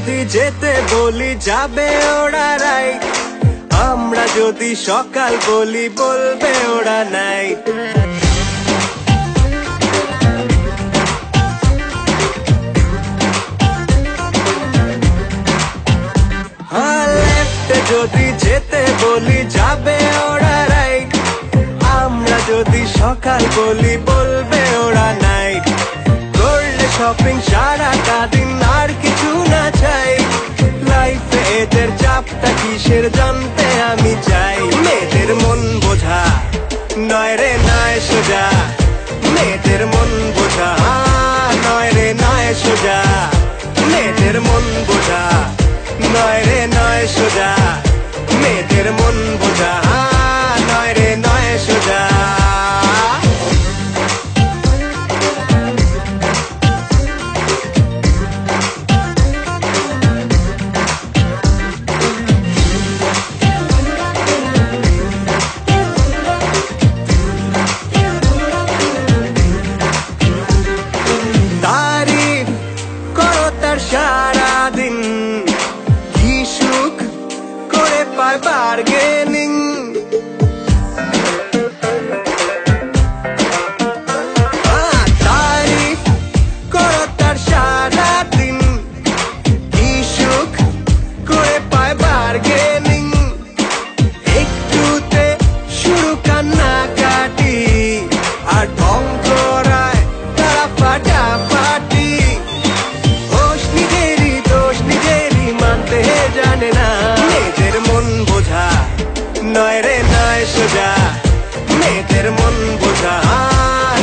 যদি যেতে বলি যাবে ওরা রাইট, আমরা যদি সকাল বলি বলবে ওরা নাইট। লেফটে যদি যেতে বলি যাবে ওরা রাইট, আমরা যদি সকাল বলি বলবে ওরা নাইট। করলে শপিং সারাটা দিন আর কিছু না চাই, লাইফে এদের চাপটা কিসের জানতে আমি চাই। মেয়েদের মন বোঝা নয় রে নয় সোজা, মেয়েদের মন বোঝা নয় রে নয় সোজা, মেয়েদের মন বোঝা নয় রে নয় সোজা, মেয়েদের মন বোঝা নয় রে নয় সোজা। তারিফ করো তার সারাদিন, কি সুখ করে পায় বার্গেনিং। তারিফ করো তার সারাদিন, কি সুখ করে পায় বার্গেনিং। একটুতে শুরু কান্নাকাটি, আর ঢং করায় তারা ফাটাফাটি। দোষ নিজেরই মানতে জানে না, মেয়েদের মন বোঝা নয় রে নয় সোজা, মেয়েদের মন বোঝা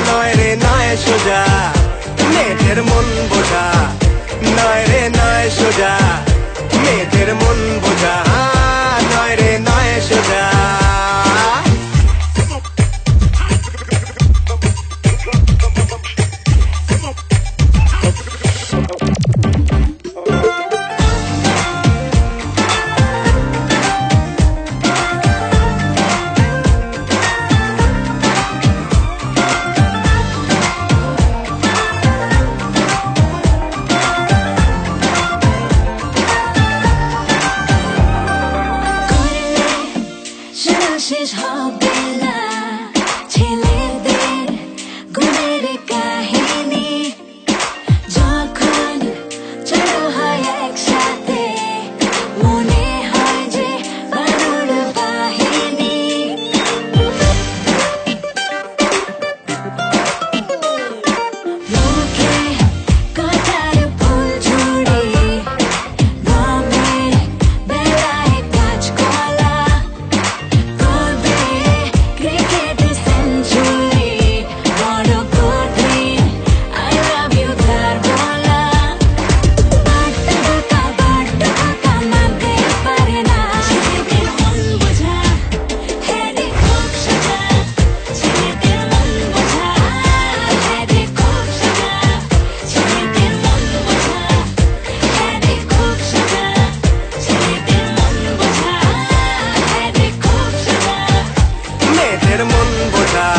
নয় রে নয় সোজা, মেয়েদের মন বোঝা নয় রে নয় সোজা, মেয়েদের মন বোঝা নয় রে নয় সোজা। শেষ হবে না ছেলেদের গুণের কাহিনী, যখন ছোট হয় একসাথে মনে হয় যে বানর বাহিনী। মুখে কথার ফুল ঝুড়ি, দমের বেলায় কাঁচকলা, মেয়েদের মন বোঝা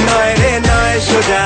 নয় রে নয় সোজা,